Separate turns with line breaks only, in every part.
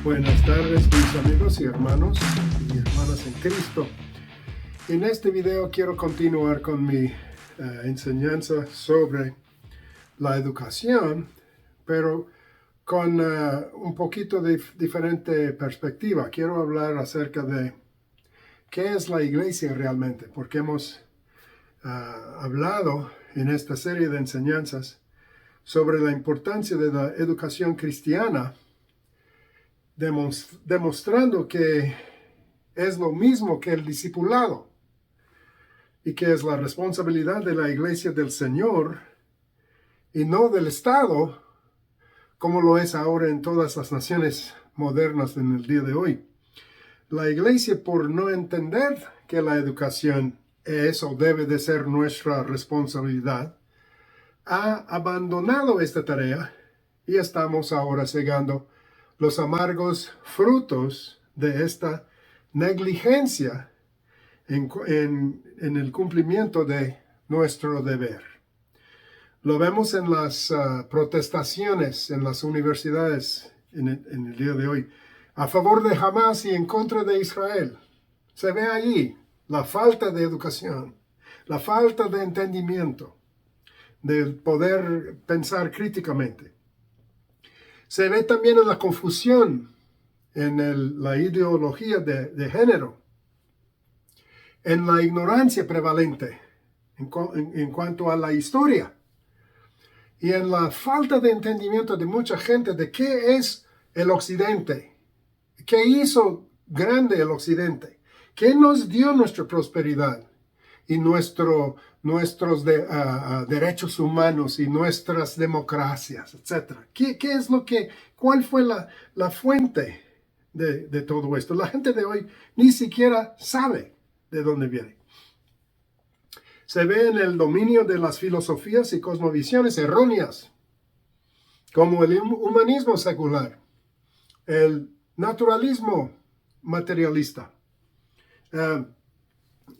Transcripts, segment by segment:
Buenas tardes, mis amigos y hermanos y hermanas en Cristo. En este video quiero continuar con mi enseñanza sobre la educación, pero con un poquito de diferente perspectiva. Quiero hablar acerca de qué es la iglesia realmente, porque hemos hablado en esta serie de enseñanzas sobre la importancia de la educación cristiana, demostrando que es lo mismo que el discipulado y que es la responsabilidad de la iglesia del Señor y no del Estado, como lo es ahora en todas las naciones modernas en el día de hoy. La iglesia, por no entender que la educación es o debe de ser nuestra responsabilidad, ha abandonado esta tarea y estamos ahora cegando los amargos frutos de esta negligencia en el cumplimiento de nuestro deber. Lo vemos en las protestaciones en las universidades en el día de hoy, a favor de Hamas y en contra de Israel. Se ve allí la falta de educación, la falta de entendimiento, de poder pensar críticamente. Se ve también en la confusión, en la ideología de género, en la ignorancia prevalente en cuanto a la historia y en la falta de entendimiento de mucha gente de qué es el Occidente, qué hizo grande el Occidente, qué nos dio nuestra prosperidad y nuestros derechos humanos y nuestras democracias, etc. ¿Cuál fue la fuente de todo esto? La gente de hoy ni siquiera sabe de dónde viene. Se ve en el dominio de las filosofías y cosmovisiones erróneas, como el humanismo secular, el naturalismo materialista,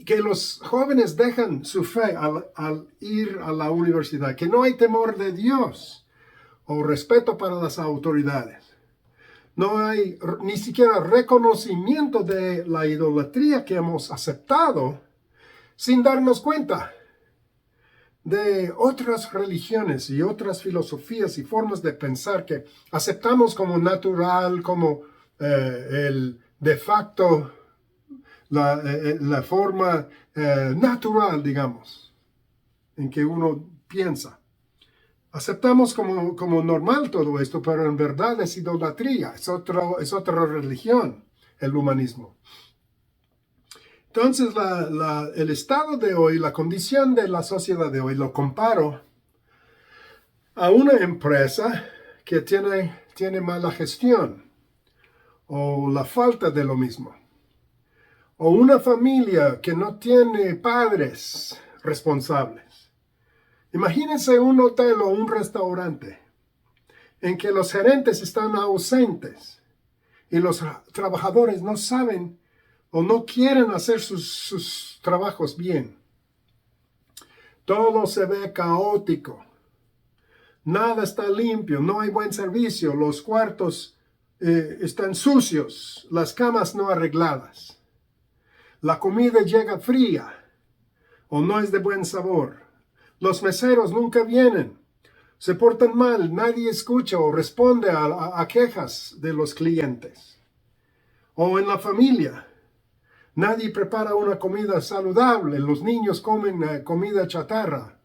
que los jóvenes dejan su fe al ir a la universidad, que no hay temor de Dios o respeto para las autoridades. No hay ni siquiera reconocimiento de la idolatría que hemos aceptado sin darnos cuenta de otras religiones y otras filosofías y formas de pensar que aceptamos como natural, como el de facto, la forma natural, digamos, en que uno piensa. Aceptamos como normal todo esto, pero en verdad es idolatría, es otra religión, el humanismo. Entonces, el estado de hoy, la condición de la sociedad de hoy, lo comparo a una empresa que tiene mala gestión o la falta de lo mismo. O una familia que no tiene padres responsables. Imagínense un hotel o un restaurante en que los gerentes están ausentes y los trabajadores no saben o no quieren hacer sus trabajos bien. Todo se ve caótico. Nada está limpio, no hay buen servicio, los cuartos están sucios, las camas no arregladas. La comida llega fría o no es de buen sabor. Los meseros nunca vienen. Se portan mal, nadie escucha o responde a quejas de los clientes. O en la familia, nadie prepara una comida saludable. Los niños comen comida chatarra.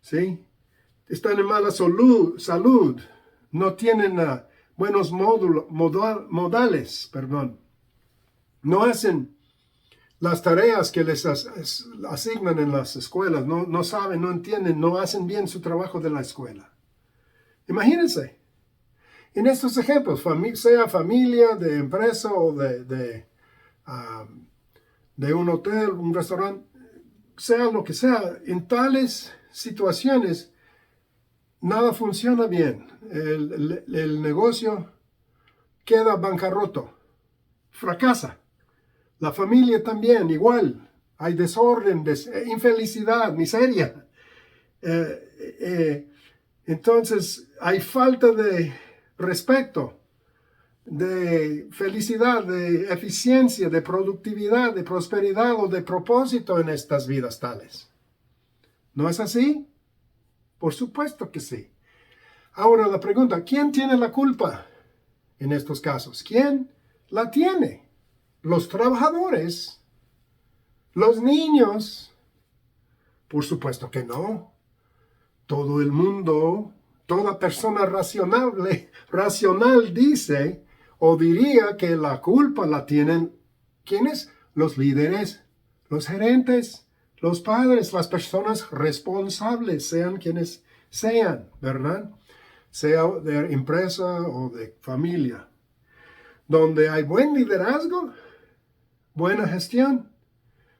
¿Sí? Están en mala salud. No tienen buenos modales. No hacen las tareas que les asignan en las escuelas, no saben, no entienden, no hacen bien su trabajo de la escuela. Imagínense, en estos ejemplos, sea familia, de empresa o de un hotel, un restaurante, sea lo que sea, en tales situaciones, nada funciona bien. El negocio queda bancarroto, fracasa. La familia también, igual. Hay desorden, infelicidad, miseria. Entonces, hay falta de respeto de felicidad, de eficiencia, de productividad, de prosperidad o de propósito en estas vidas tales. ¿No es así? Por supuesto que sí. Ahora la pregunta, ¿quién tiene la culpa en estos casos? ¿Quién la tiene? ¿Los trabajadores? ¿Los niños? Por supuesto que no. Todo el mundo, toda persona racional dice o diría que la culpa la tienen, ¿quiénes? Los líderes, los gerentes, los padres, las personas responsables, sean quienes sean, ¿verdad? Sea de empresa o de familia. Donde hay buen liderazgo, buena gestión,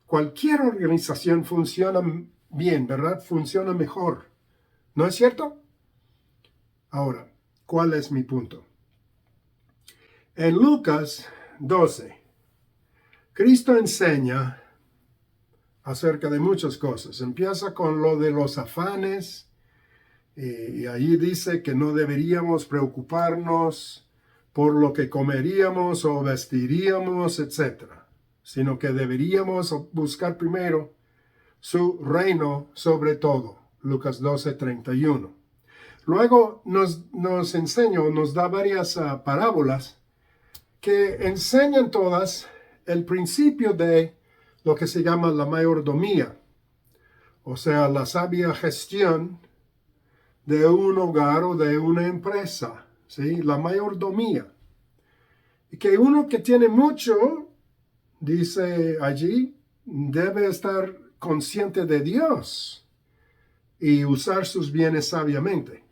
cualquier organización funciona bien, ¿verdad? Funciona mejor. ¿No es cierto? Ahora, ¿cuál es mi punto? En Lucas 12, Cristo enseña acerca de muchas cosas. Empieza con lo de los afanes y allí dice que no deberíamos preocuparnos por lo que comeríamos o vestiríamos, etc., sino que deberíamos buscar primero su reino sobre todo. Lucas 12, 31. Luego nos enseña, nos da varias parábolas que enseñan todas el principio de lo que se llama la mayordomía, o sea, la sabia gestión de un hogar o de una empresa, ¿sí? La mayordomía. Y que uno que tiene mucho, dice allí, debe estar consciente de Dios y usar sus bienes sabiamente.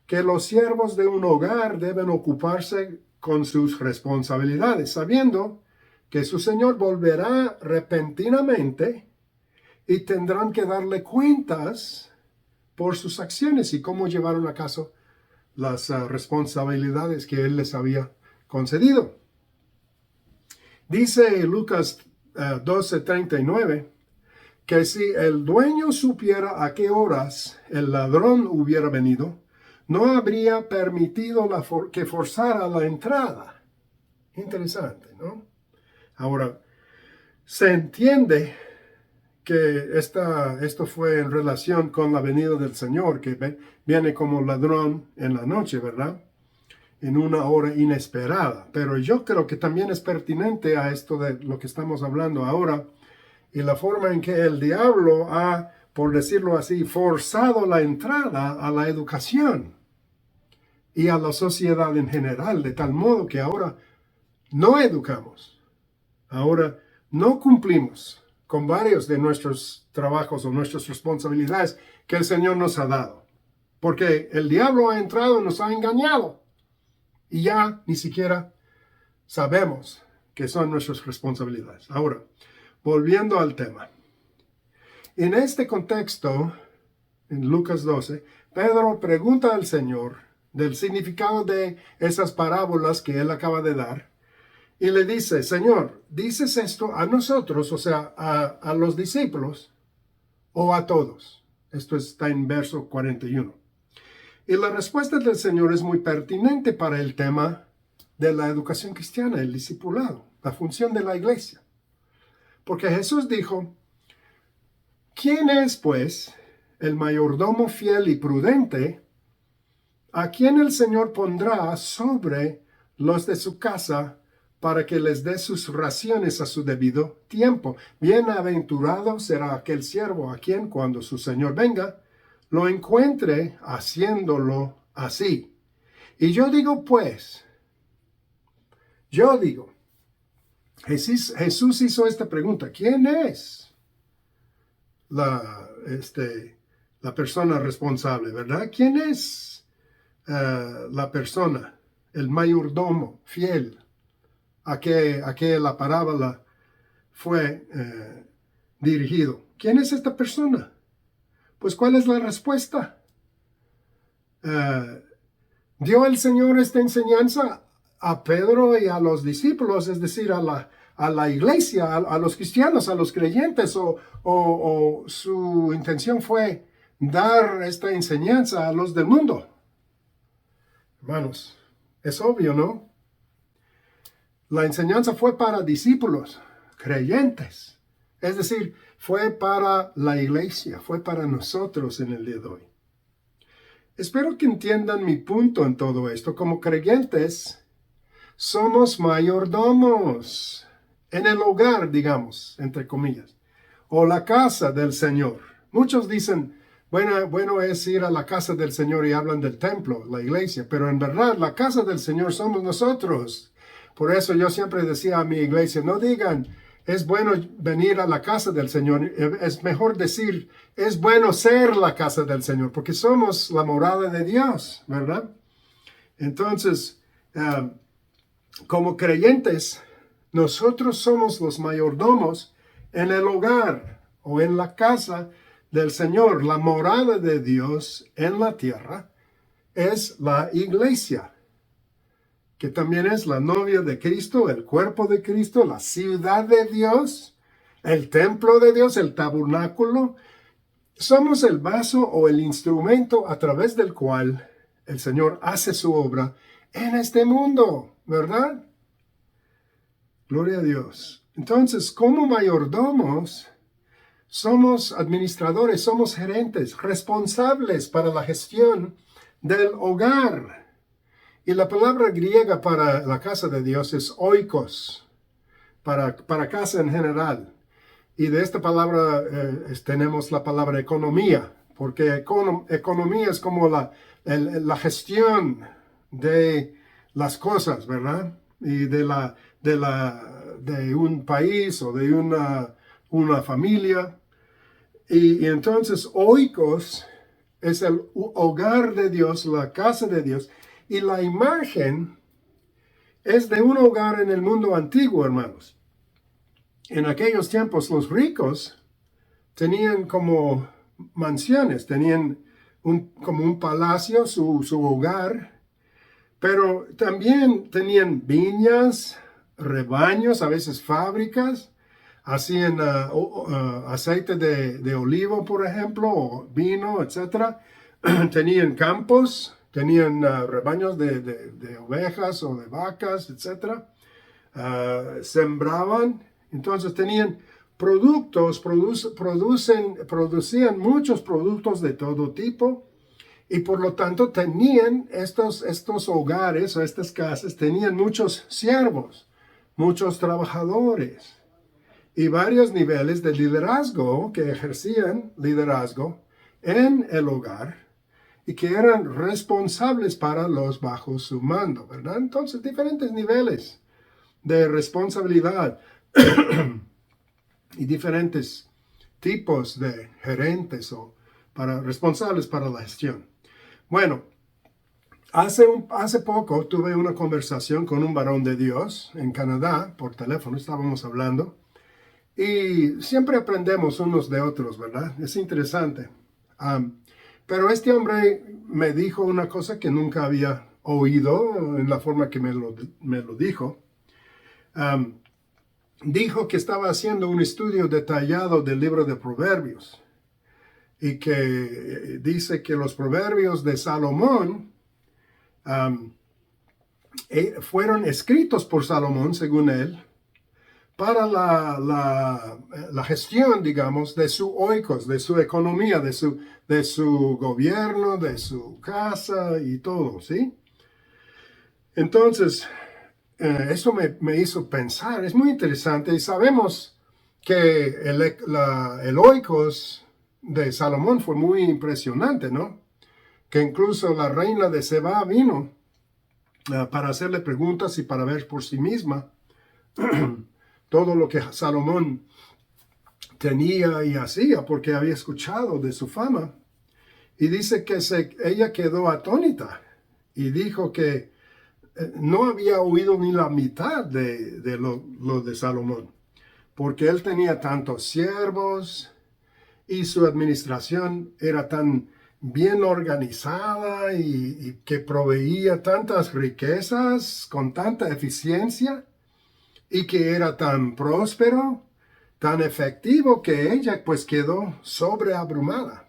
Que los siervos de un hogar deben ocuparse con sus responsabilidades, sabiendo que su Señor volverá repentinamente y tendrán que darle cuentas por sus acciones y cómo llevaron a cabo las responsabilidades que Él les había concedido. Dice Lucas 12:39 que si el dueño supiera a qué horas el ladrón hubiera venido, no habría permitido que forzara la entrada. Interesante, ¿no? Ahora, se entiende que esto fue en relación con la venida del Señor, que viene como ladrón en la noche, ¿verdad? En una hora inesperada. Pero yo creo que también es pertinente a esto de lo que estamos hablando ahora y la forma en que el diablo ha, por decirlo así, forzado la entrada a la educación y a la sociedad en general, de tal modo que ahora no educamos, ahora no cumplimos con varios de nuestros trabajos o nuestras responsabilidades que el Señor nos ha dado. Porque el diablo ha entrado y nos ha engañado. Y ya ni siquiera sabemos que son nuestras responsabilidades. Ahora, volviendo al tema. En este contexto, en Lucas 12, Pedro pregunta al Señor del significado de esas parábolas que él acaba de dar. Y le dice, Señor, ¿dices esto a nosotros, o sea, a los discípulos, o a todos? Esto está en verso 41. Y la respuesta del Señor es muy pertinente para el tema de la educación cristiana, el discipulado, la función de la iglesia. Porque Jesús dijo, ¿quién es, pues, el mayordomo fiel y prudente a quien el Señor pondrá sobre los de su casa para que les dé sus raciones a su debido tiempo? Bienaventurado será aquel siervo a quien, cuando su Señor venga, lo encuentre haciéndolo así. Y yo digo, pues, Jesús hizo esta pregunta, ¿quién es la persona responsable, verdad? ¿Quién es la persona, el mayordomo fiel a que la parábola fue dirigido? ¿Quién es esta persona? Pues, ¿cuál es la respuesta? ¿Dio el Señor esta enseñanza a Pedro y a los discípulos, es decir, a la iglesia, a los cristianos, a los creyentes, o su intención fue dar esta enseñanza a los del mundo? Hermanos, es obvio, ¿no? La enseñanza fue para discípulos, creyentes. Es decir, fue para la iglesia, fue para nosotros en el día de hoy. Espero que entiendan mi punto en todo esto. Como creyentes, somos mayordomos en el hogar, digamos, entre comillas, o la casa del Señor. Muchos dicen, bueno es ir a la casa del Señor y hablan del templo, la iglesia, pero en verdad la casa del Señor somos nosotros. Por eso yo siempre decía a mi iglesia, no digan, es bueno venir a la casa del Señor, es mejor decir, es bueno ser la casa del Señor, porque somos la morada de Dios, ¿verdad? Entonces, como creyentes, nosotros somos los mayordomos en el hogar o en la casa del Señor. La morada de Dios en la tierra es la iglesia, que también es la novia de Cristo, el cuerpo de Cristo, la ciudad de Dios, el templo de Dios, el tabernáculo. Somos el vaso o el instrumento a través del cual el Señor hace su obra en este mundo, ¿verdad? Gloria a Dios. Entonces, como mayordomos, somos administradores, somos gerentes, responsables para la gestión del hogar. Y la palabra griega para la casa de Dios es oikos, para casa en general. Y de esta palabra tenemos la palabra economía, porque economía es como la gestión de las cosas, ¿verdad? Y de un país o de una familia. Y entonces oikos es el hogar de Dios, la casa de Dios. Y la imagen es de un hogar en el mundo antiguo, hermanos. En aquellos tiempos los ricos tenían como mansiones, tenían como un palacio, su hogar, pero también tenían viñas, rebaños, a veces fábricas, hacían aceite de olivo, por ejemplo, o vino, etc. Tenían campos, tenían rebaños de ovejas o de vacas, etc. Sembraban, entonces tenían productos, producían muchos productos de todo tipo y por lo tanto tenían estos hogares o estas casas, tenían muchos siervos, muchos trabajadores y varios niveles de liderazgo que ejercían liderazgo en el hogar y que eran responsables para los bajo su mando, ¿verdad? Entonces, diferentes niveles de responsabilidad y diferentes tipos de gerentes o responsables para la gestión. Bueno, hace poco tuve una conversación con un varón de Dios en Canadá, por teléfono, estábamos hablando, y siempre aprendemos unos de otros, ¿verdad? Es interesante. Pero este hombre me dijo una cosa que nunca había oído en la forma que me lo dijo. Dijo que estaba haciendo un estudio detallado del libro de Proverbios y que dice que los proverbios de Salomón fueron escritos por Salomón, según él, para la gestión, digamos, de su oikos, de su economía, de su gobierno, de su casa y todo, ¿sí? Entonces, eso me hizo pensar, es muy interesante, y sabemos que el oikos de Salomón fue muy impresionante, ¿no? Que incluso la reina de Seba vino para hacerle preguntas y para ver por sí misma todo lo que Salomón tenía y hacía, porque había escuchado de su fama. Y dice que ella quedó atónita y dijo que no había oído ni la mitad de lo de Salomón, porque él tenía tantos siervos y su administración era tan bien organizada y que proveía tantas riquezas con tanta eficiencia y que era tan próspero, tan efectivo, que ella pues quedó sobreabrumada.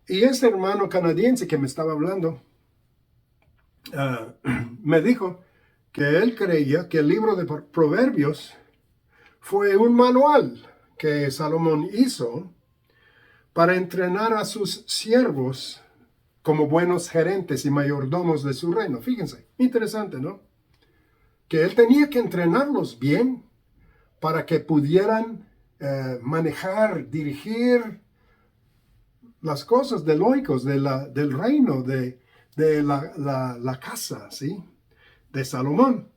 Y este hermano canadiense que me estaba hablando me dijo que él creía que el libro de Proverbios fue un manual que Salomón hizo para entrenar a sus siervos como buenos gerentes y mayordomos de su reino. Fíjense, interesante, ¿no? Que él tenía que entrenarlos bien para que pudieran manejar, dirigir las cosas deloicos del reino, de la casa, ¿sí? De Salomón.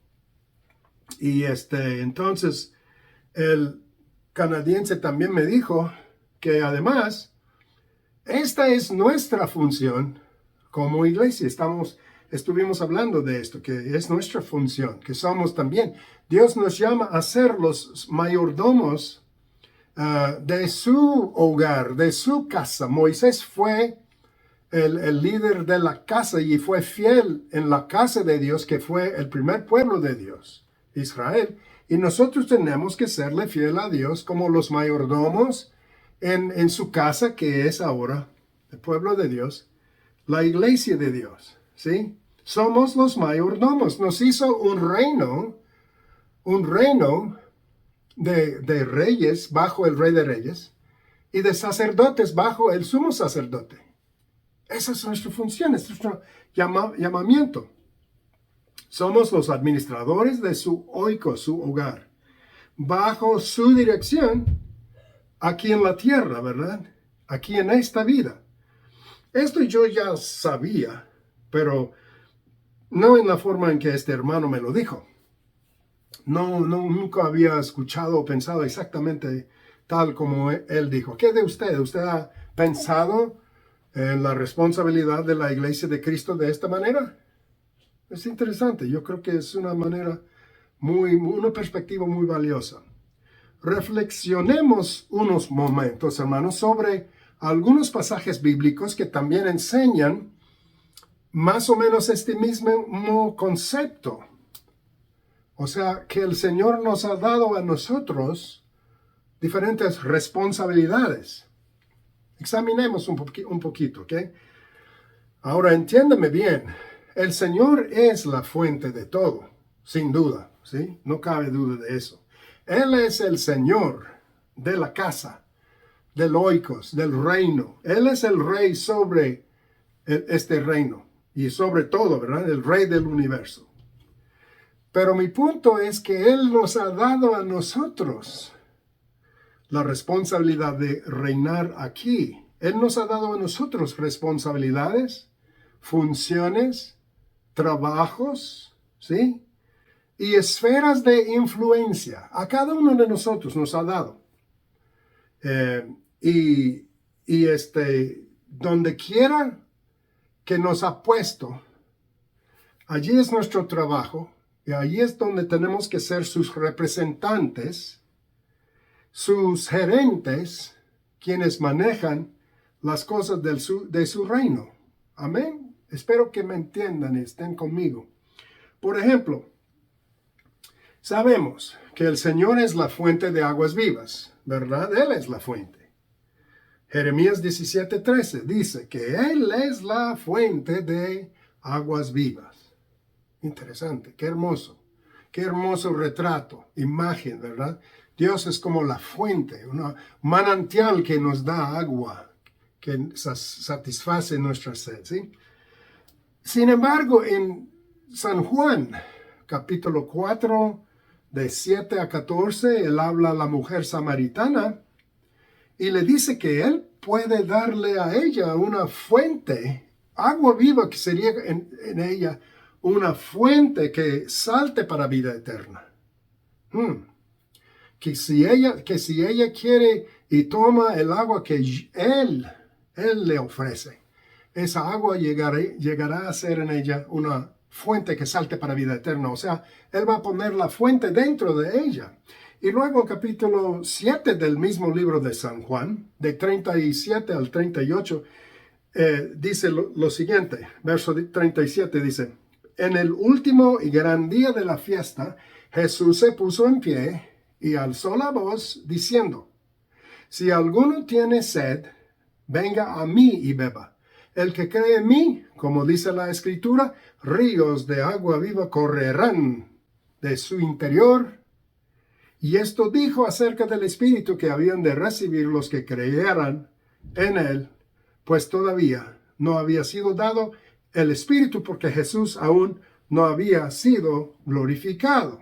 Y entonces el canadiense también me dijo que además esta es nuestra función como iglesia. Estuvimos hablando de esto, que es nuestra función, que somos también. Dios nos llama a ser los mayordomos de su hogar, de su casa. Moisés fue el líder de la casa y fue fiel en la casa de Dios, que fue el primer pueblo de Dios, Israel. Y nosotros tenemos que serle fiel a Dios como los mayordomos en su casa, que es ahora el pueblo de Dios, la iglesia de Dios, ¿sí? Somos los mayordomos. Nos hizo un reino de reyes bajo el rey de reyes y de sacerdotes bajo el sumo sacerdote. Esa es nuestra función, es nuestro llamamiento. Somos los administradores de su oikos, su hogar, bajo su dirección aquí en la tierra, ¿verdad? Aquí en esta vida. Esto yo ya sabía, pero no en la forma en que este hermano me lo dijo. Nunca había escuchado o pensado exactamente tal como él dijo. ¿Qué de usted? ¿Usted ha pensado en la responsabilidad de la iglesia de Cristo de esta manera? Es interesante. Yo creo que es una manera una perspectiva muy valiosa. Reflexionemos unos momentos, hermanos, sobre algunos pasajes bíblicos que también enseñan más o menos este mismo concepto. O sea, que el Señor nos ha dado a nosotros diferentes responsabilidades. Examinemos un poquito, ¿ok? Ahora, entiéndeme bien. El Señor es la fuente de todo, sin duda, ¿sí? No cabe duda de eso. Él es el Señor de la casa, del oikos, del reino. Él es el rey sobre este reino y sobre todo, ¿verdad? El rey del universo. Pero mi punto es que Él nos ha dado a nosotros la responsabilidad de reinar aquí. Él nos ha dado a nosotros responsabilidades, funciones, trabajos, ¿sí? Y esferas de influencia. A cada uno de nosotros nos ha dado. Donde quiera que nos ha puesto, allí es nuestro trabajo. Y ahí es donde tenemos que ser sus representantes, sus gerentes, quienes manejan las cosas de su reino. Amén. Espero que me entiendan y estén conmigo. Por ejemplo, sabemos que el Señor es la fuente de aguas vivas, ¿verdad? Él es la fuente. Jeremías 17:13 dice que Él es la fuente de aguas vivas. Interesante, qué hermoso retrato, imagen, ¿verdad? Dios es como la fuente, un manantial que nos da agua, que satisface nuestra sed, ¿sí? Sin embargo, en San Juan, capítulo 4, de 7 a 14, él habla a la mujer samaritana y le dice que él puede darle a ella una fuente, agua viva que sería en ella, una fuente que salte para vida eterna. Que si ella quiere y toma el agua que él le ofrece, esa agua llegará a ser en ella una fuente que salte para vida eterna. O sea, Él va a poner la fuente dentro de ella. Y luego en capítulo 7 del mismo libro de San Juan, de 37 al 38, dice lo siguiente, verso 37 dice: en el último y gran día de la fiesta, Jesús se puso en pie y alzó la voz diciendo: si alguno tiene sed, venga a mí y beba. El que cree en mí, como dice la Escritura, ríos de agua viva correrán de su interior. Y esto dijo acerca del Espíritu que habían de recibir los que creyeran en él, pues todavía no había sido dado el Espíritu porque Jesús aún no había sido glorificado.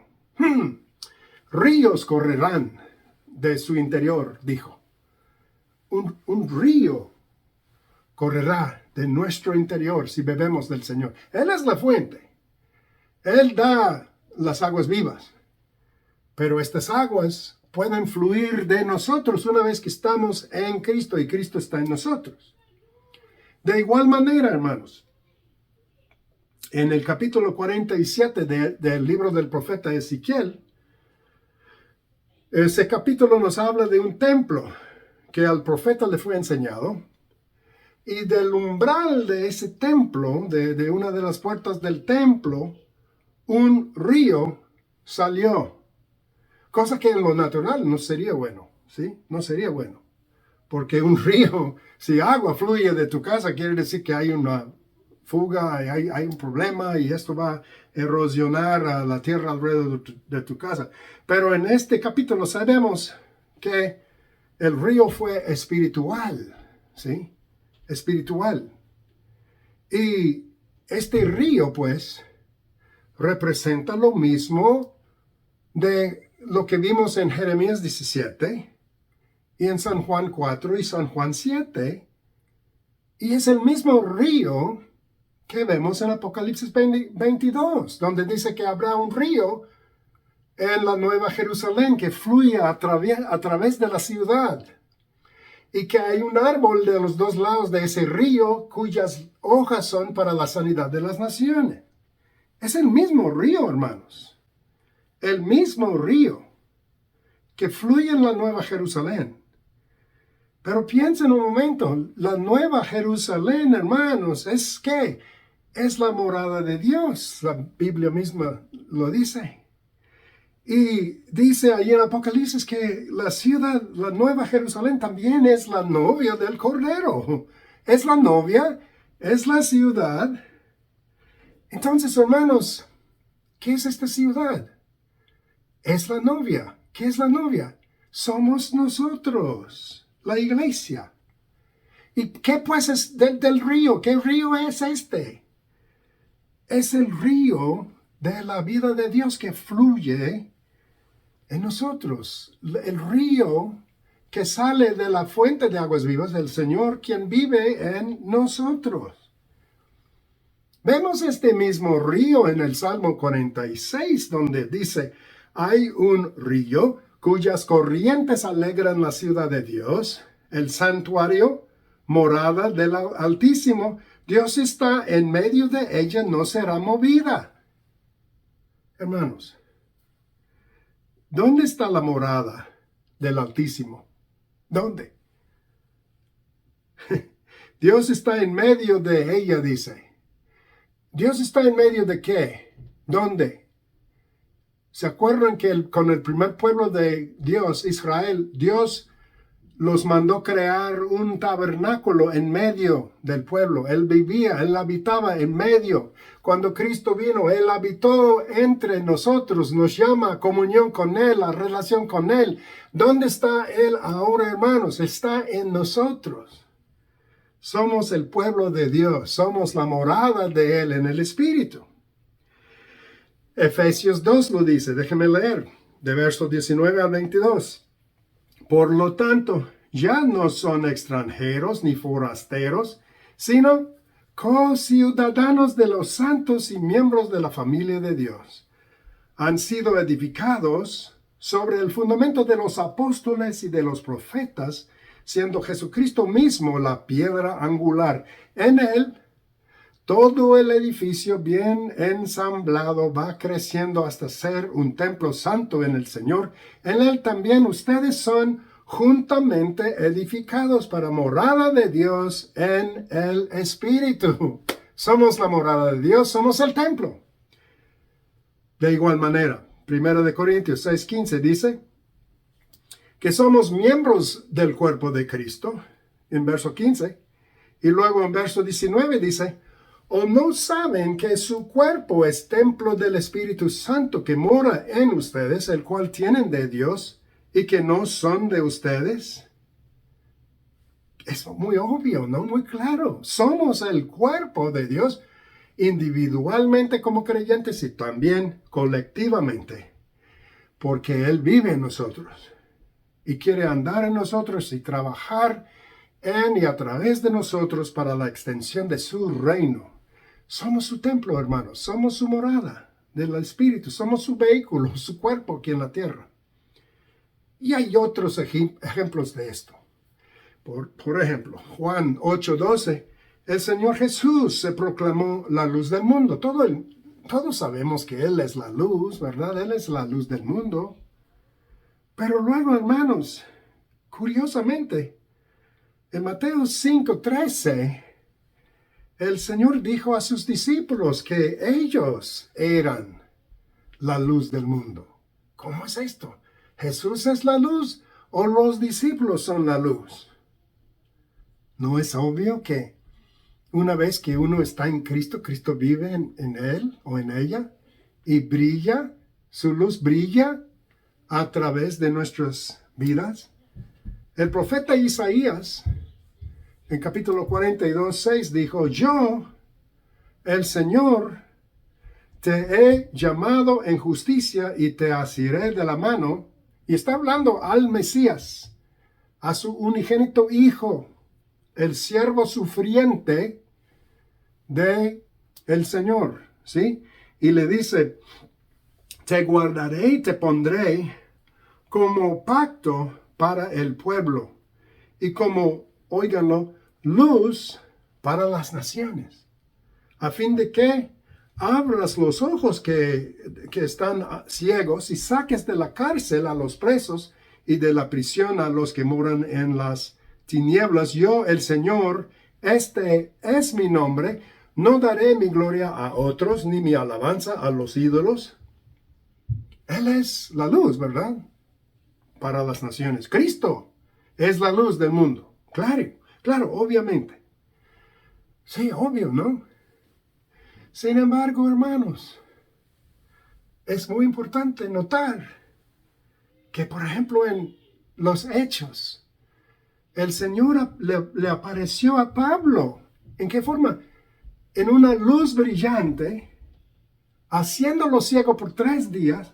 Ríos correrán de su interior, dijo. Un río correrá de nuestro interior si bebemos del Señor. Él es la fuente. Él da las aguas vivas. Pero estas aguas pueden fluir de nosotros una vez que estamos en Cristo y Cristo está en nosotros. De igual manera, hermanos, en el capítulo 47 del libro del profeta Ezequiel, ese capítulo nos habla de un templo que al profeta le fue enseñado, y del umbral de ese templo, de una de las puertas del templo, un río salió. Cosa que en lo natural no sería bueno, ¿sí? No sería bueno. Porque un río, si agua fluye de tu casa, quiere decir que hay una fuga, hay un problema y esto va a erosionar a la tierra alrededor de tu casa. Pero en este capítulo sabemos que el río fue espiritual, ¿sí? Espiritual. Y este río, pues, representa lo mismo de lo que vimos en Jeremías 17 y en San Juan 4 y San Juan 7. Y es el mismo río que vemos en Apocalipsis 22, donde dice que habrá un río en la Nueva Jerusalén que fluye a través de la ciudad. Y que hay un árbol de los dos lados de ese río cuyas hojas son para la sanidad de las naciones. Es el mismo río, hermanos. El mismo río que fluye en la Nueva Jerusalén. Pero piensen un momento, la Nueva Jerusalén, hermanos, ¿es qué? Es la morada de Dios. La Biblia misma lo dice. Y dice ahí en Apocalipsis que la ciudad, la Nueva Jerusalén, también es la novia del Cordero. Es la novia, es la ciudad. Entonces, hermanos, ¿qué es esta ciudad? Es la novia. ¿Qué es la novia? Somos nosotros, la iglesia. ¿Y qué pues es del río? ¿Qué río es este? Es el río de la vida de Dios que fluye en nosotros. El río que sale de la fuente de aguas vivas, del Señor, quien vive en nosotros. Vemos este mismo río en el Salmo 46, donde dice, hay un río cuyas corrientes alegran la ciudad de Dios, el santuario, morada del Altísimo. Dios está en medio de ella, no será movida. Hermanos, ¿dónde está la morada del Altísimo? ¿Dónde? Dios está en medio de ella, dice. ¿Dios está en medio de qué? ¿Dónde? ¿Se acuerdan que con el primer pueblo de Dios, Israel, Dios los mandó crear un tabernáculo en medio del pueblo? Él vivía, Él habitaba en medio. Cuando Cristo vino, Él habitó entre nosotros, nos llama a comunión con Él, a relación con Él. ¿Dónde está Él ahora, hermanos? Está en nosotros. Somos el pueblo de Dios, somos la morada de Él en el Espíritu. Efesios 2 lo dice, déjenme leer, de versos 19 al 22. Por lo tanto, ya no son extranjeros ni forasteros, sino conciudadanos de los santos y miembros de la familia de Dios. Han sido edificados sobre el fundamento de los apóstoles y de los profetas, siendo Jesucristo mismo la piedra angular. En Él, todo el edificio bien ensamblado va creciendo hasta ser un templo santo en el Señor. En Él también ustedes son juntamente edificados para morada de Dios en el Espíritu. Somos la morada de Dios, somos el templo. De igual manera, 1 Corintios 6:15 dice que somos miembros del cuerpo de Cristo, en verso 15, Y luego en verso 19 dice, ¿o no saben que su cuerpo es templo del Espíritu Santo que mora en ustedes, el cual tienen de Dios y que no son de ustedes? Es muy obvio, ¿no? Muy claro. Somos el cuerpo de Dios individualmente como creyentes y también colectivamente, porque Él vive en nosotros y quiere andar en nosotros y trabajar en y a través de nosotros para la extensión de su reino. Somos su templo, hermanos, somos su morada del Espíritu, somos su vehículo, su cuerpo aquí en la tierra. Y hay otros ejemplos de esto. Por ejemplo, Juan 8:12, el Señor Jesús se proclamó la luz del mundo. Todos sabemos que Él es la luz, ¿verdad? Él es la luz del mundo. Pero luego, hermanos, curiosamente, en Mateo 5:13, el Señor dijo a sus discípulos que ellos eran la luz del mundo. ¿Cómo es esto? ¿Jesús es la luz o los discípulos son la luz? ¿No es obvio que una vez que uno está en Cristo, Cristo vive en él o en ella y brilla, su luz brilla a través de nuestras vidas? El profeta Isaías, en capítulo 42:6, dijo, yo, el Señor, te he llamado en justicia y te asiré de la mano. Y está hablando al Mesías, a su unigénito Hijo, el siervo sufriente de el Señor, ¿sí? Y le dice, te guardaré y te pondré como pacto para el pueblo y como, óiganlo, luz para las naciones, a fin de que abras los ojos que están ciegos y saques de la cárcel a los presos y de la prisión a los que moran en las tinieblas. Yo, el Señor, este es mi nombre. No daré mi gloria a otros, ni mi alabanza a los ídolos. Él es la luz, ¿verdad? Para las naciones. Cristo es la luz del mundo. Claro, claro, obviamente. Sí, obvio, ¿no? Sin embargo, hermanos, es muy importante notar que, por ejemplo, en los Hechos, el Señor le apareció a Pablo. ¿En qué forma? En una luz brillante, haciéndolo ciego por 3 días.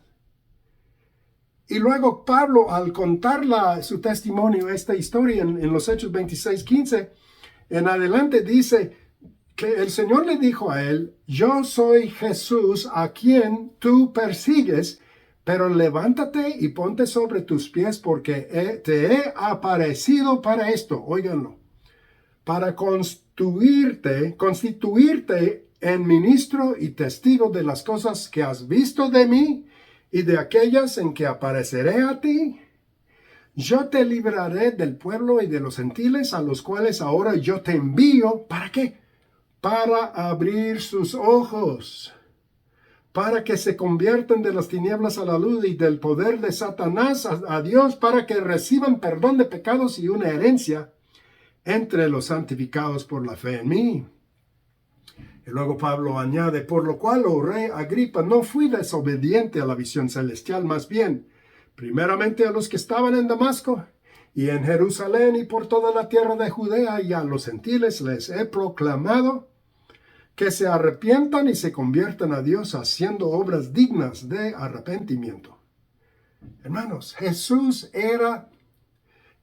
Y luego Pablo, al contar su testimonio, esta historia en los Hechos 26:15, en adelante dice que el Señor le dijo a él, yo soy Jesús a quien tú persigues, pero levántate y ponte sobre tus pies porque te he aparecido para esto, óiganlo, para constituirte en ministro y testigo de las cosas que has visto de mí y de aquellas en que apareceré a ti. Yo te libraré del pueblo y de los gentiles a los cuales ahora yo te envío. ¿Para qué? Para abrir sus ojos, para que se conviertan de las tinieblas a la luz y del poder de Satanás a Dios, para que reciban perdón de pecados y una herencia entre los santificados por la fe en mí. Y luego Pablo añade, por lo cual, oh rey Agripa, no fui desobediente a la visión celestial, más bien, primeramente a los que estaban en Damasco y en Jerusalén y por toda la tierra de Judea y a los gentiles les he proclamado que se arrepientan y se conviertan a Dios haciendo obras dignas de arrepentimiento. Hermanos, Jesús era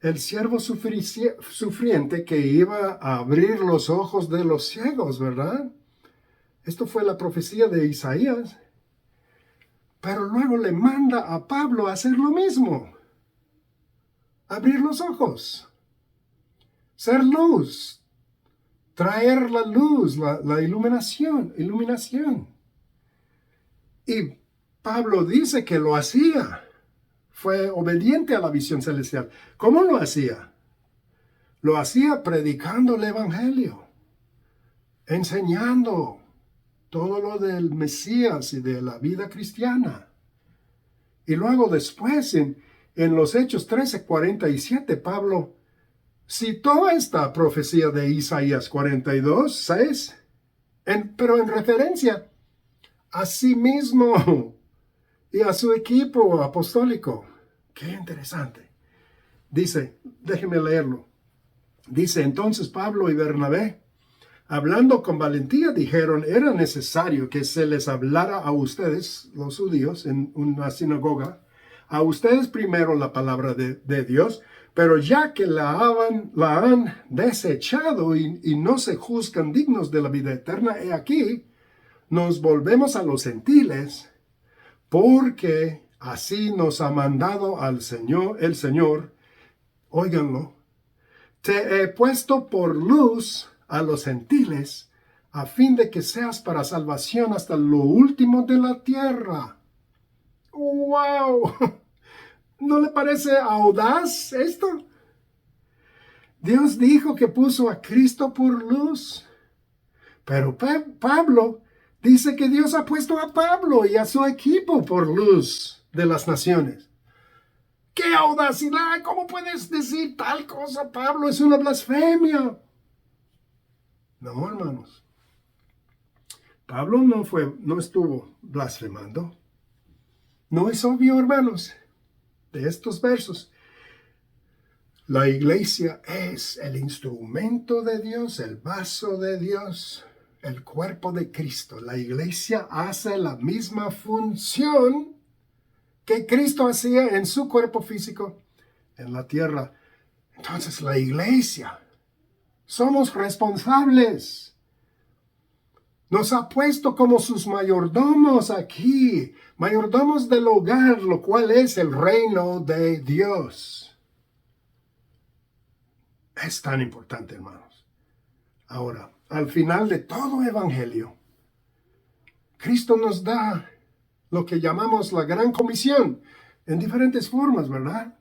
el siervo sufriente que iba a abrir los ojos de los ciegos, ¿verdad? Esto fue la profecía de Isaías. Pero luego le manda a Pablo a hacer lo mismo. Abrir los ojos. Ser luz. Traer la luz, la iluminación. Y Pablo dice que lo hacía. Fue obediente a la visión celestial. ¿Cómo lo hacía? Lo hacía predicando el evangelio. Enseñando todo lo del Mesías y de la vida cristiana. Y luego después en los Hechos 13:47, Pablo citó esta profecía de Isaías 42:6, pero en referencia a sí mismo y a su equipo apostólico. Qué interesante. Dice, déjenme leerlo. Dice, entonces Pablo y Bernabé, hablando con valentía, dijeron, era necesario que se les hablara a ustedes, los judíos, en una sinagoga, a ustedes primero la palabra de Dios, pero ya que la han desechado y no se juzgan dignos de la vida eterna, he aquí, nos volvemos a los gentiles, porque así nos ha mandado el Señor, óiganlo, te he puesto por luz a los gentiles, a fin de que seas para salvación hasta lo último de la tierra. ¡Wow! ¿No le parece audaz esto? Dios dijo que puso a Cristo por luz. Pero Pablo dice que Dios ha puesto a Pablo y a su equipo por luz de las naciones. ¡Qué audacidad! ¿Cómo puedes decir tal cosa, Pablo? Es una blasfemia. No, hermanos. Pablo no estuvo blasfemando. No es obvio, hermanos, de estos versos. La iglesia es el instrumento de Dios, el vaso de Dios, el cuerpo de Cristo. La iglesia hace la misma función que Cristo hacía en su cuerpo físico en la tierra. Entonces la iglesia, somos responsables. Nos ha puesto como sus mayordomos aquí, mayordomos del hogar, lo cual es el reino de Dios. Es tan importante, hermanos. Ahora, al final de todo evangelio, Cristo nos da lo que llamamos la gran comisión, en diferentes formas, ¿verdad?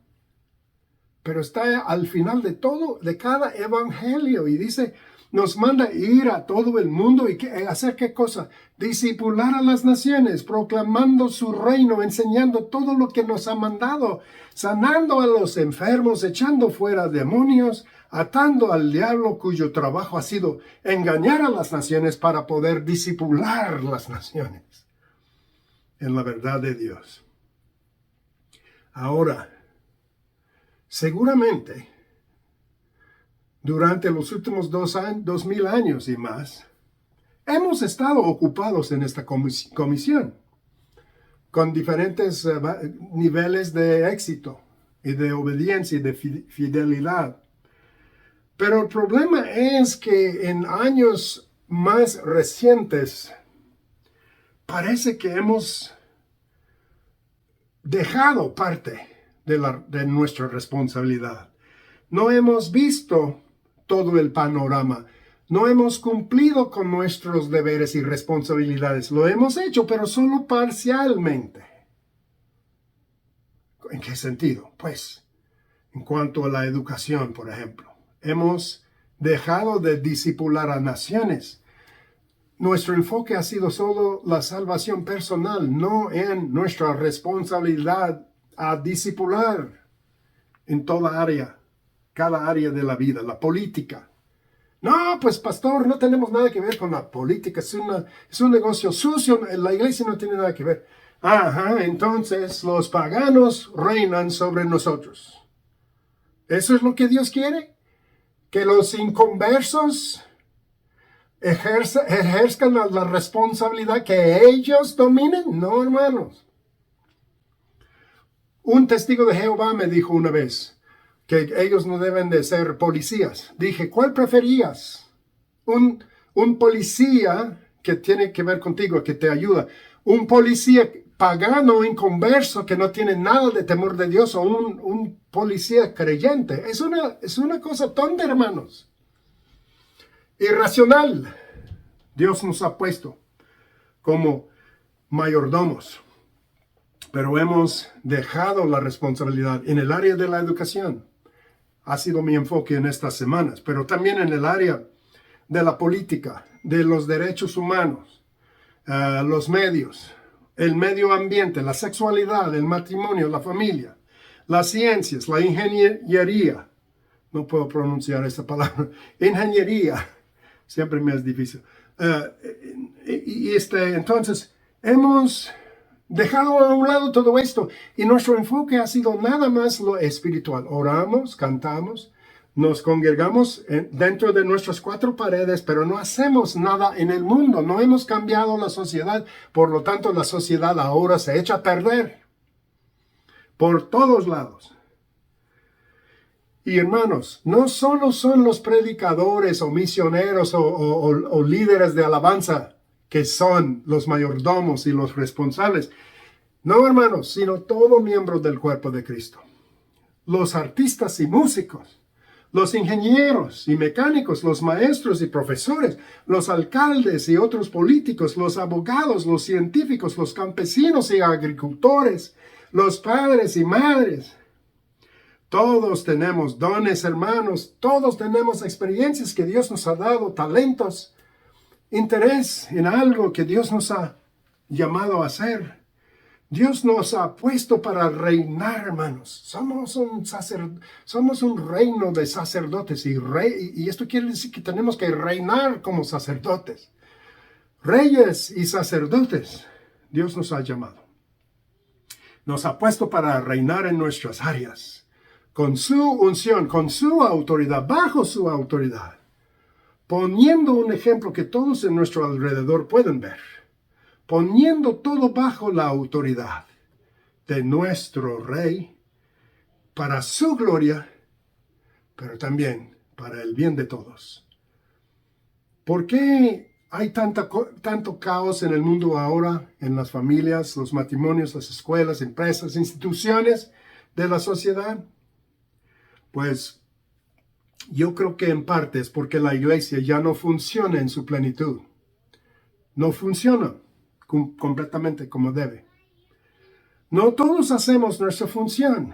Pero está al final de todo, de cada evangelio, y dice, nos manda ir a todo el mundo y hacer qué cosa, discipular a las naciones, proclamando su reino, enseñando todo lo que nos ha mandado, sanando a los enfermos, echando fuera demonios, atando al diablo cuyo trabajo ha sido engañar a las naciones para poder discipular las naciones en la verdad de Dios. Ahora, seguramente, durante los últimos 2000 años y más, hemos estado ocupados en esta comisión, con diferentes niveles de éxito y de obediencia y de fidelidad. Pero el problema es que en años más recientes, parece que hemos dejado parte de nuestra responsabilidad. No hemos visto todo el panorama. No hemos cumplido con nuestros deberes y responsabilidades. Lo hemos hecho, pero solo parcialmente. ¿En qué sentido? Pues, en cuanto a la educación, por ejemplo. Hemos dejado de discipular a naciones. Nuestro enfoque ha sido solo la salvación personal, no en nuestra responsabilidad a discipular en toda área, cada área de la vida, la política. No, pues pastor, no tenemos nada que ver con la política, es un negocio sucio, la iglesia no tiene nada que ver. Ajá, entonces los paganos reinan sobre nosotros. ¿Eso es lo que Dios quiere? ¿Que los inconversos ejerzcan la responsabilidad, que ellos dominen? No, hermanos. Un testigo de Jehová me dijo una vez que ellos no deben de ser policías. Dije, ¿cuál preferías? Un policía que tiene que ver contigo, que te ayuda. Un policía pagano, inconverso, que no tiene nada de temor de Dios, o un policía creyente. Es una cosa tonta, hermanos. Irracional. Dios nos ha puesto como mayordomos, pero hemos dejado la responsabilidad en el área de la educación. Ha sido mi enfoque en estas semanas, pero también en el área de la política, de los derechos humanos, los medios, el medio ambiente, la sexualidad, el matrimonio, la familia, las ciencias, la ingeniería, no puedo pronunciar esa palabra, ingeniería, siempre me es difícil. Entonces, hemos dejado a un lado todo esto y nuestro enfoque ha sido nada más lo espiritual. Oramos, cantamos, nos congregamos dentro de nuestras cuatro paredes, pero no hacemos nada en el mundo. No hemos cambiado la sociedad, por lo tanto la sociedad ahora se echa a perder por todos lados. Y hermanos, no solo son los predicadores o misioneros o líderes de alabanza que son los mayordomos y los responsables. No, hermanos, sino todo miembro del cuerpo de Cristo. Los artistas y músicos, los ingenieros y mecánicos, los maestros y profesores, los alcaldes y otros políticos, los abogados, los científicos, los campesinos y agricultores, los padres y madres. Todos tenemos dones, hermanos. Todos tenemos experiencias que Dios nos ha dado, talentos, interés en algo que Dios nos ha llamado a hacer. Dios nos ha puesto para reinar, hermanos. Somos un reino de sacerdotes y esto quiere decir que tenemos que reinar como sacerdotes. Reyes y sacerdotes, Dios nos ha llamado. Nos ha puesto para reinar en nuestras áreas. Con su unción, con su autoridad, bajo su autoridad, poniendo un ejemplo que todos en nuestro alrededor pueden ver, poniendo todo bajo la autoridad de nuestro Rey, para su gloria, pero también para el bien de todos. ¿Por qué hay tanto caos en el mundo ahora, en las familias, los matrimonios, las escuelas, empresas, instituciones de la sociedad? Pues yo creo que en parte es porque la iglesia ya no funciona en su plenitud. No funciona completamente como debe. No todos hacemos nuestra función.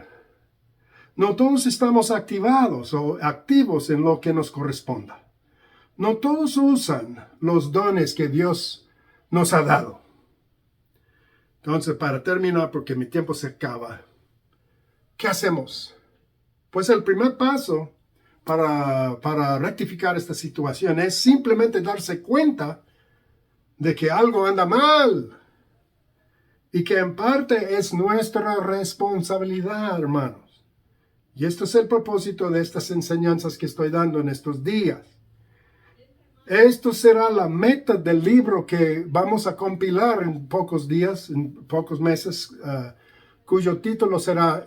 No todos estamos activados o activos en lo que nos corresponda. No todos usan los dones que Dios nos ha dado. Entonces, para terminar, porque mi tiempo se acaba, ¿qué hacemos? Pues el primer paso para rectificar esta situación es simplemente darse cuenta de que algo anda mal y que en parte es nuestra responsabilidad, hermanos. Y esto es el propósito de estas enseñanzas que estoy dando en estos días. Esto será la meta del libro que vamos a compilar en pocos días, en pocos meses, cuyo título será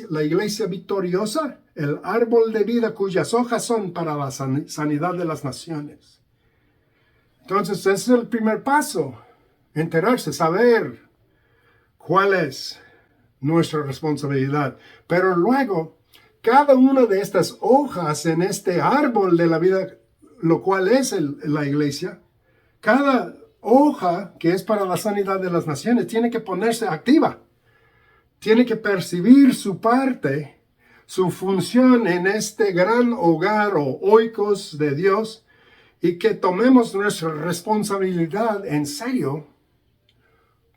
La Iglesia Victoriosa, el árbol de vida cuyas hojas son para la sanidad de las naciones. Entonces, ese es el primer paso, enterarse, saber cuál es nuestra responsabilidad. Pero luego, cada una de estas hojas en este árbol de la vida, lo cual es la iglesia, cada hoja que es para la sanidad de las naciones tiene que ponerse activa. Tiene que percibir su parte, su función en este gran hogar o oikos de Dios y que tomemos nuestra responsabilidad en serio,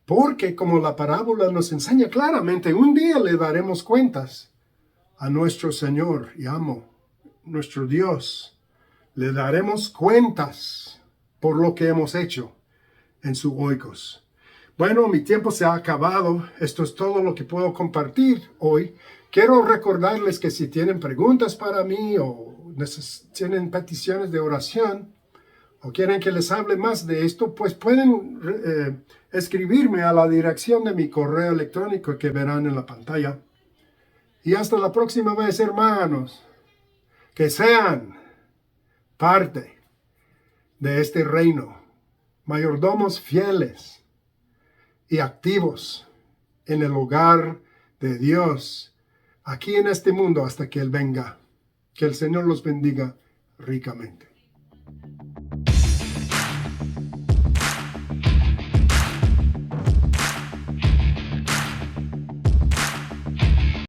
porque como la parábola nos enseña claramente, un día le daremos cuentas a nuestro Señor y amo, nuestro Dios. Le daremos cuentas por lo que hemos hecho en su oikos. Bueno, mi tiempo se ha acabado. Esto es todo lo que puedo compartir hoy. Quiero recordarles que si tienen preguntas para mí o tienen peticiones de oración o quieren que les hable más de esto, pues pueden escribirme a la dirección de mi correo electrónico que verán en la pantalla. Y hasta la próxima vez, hermanos, que sean parte de este reino, mayordomos fieles y activos en el hogar de Dios, aquí en este mundo hasta que Él venga. Que el Señor los bendiga ricamente.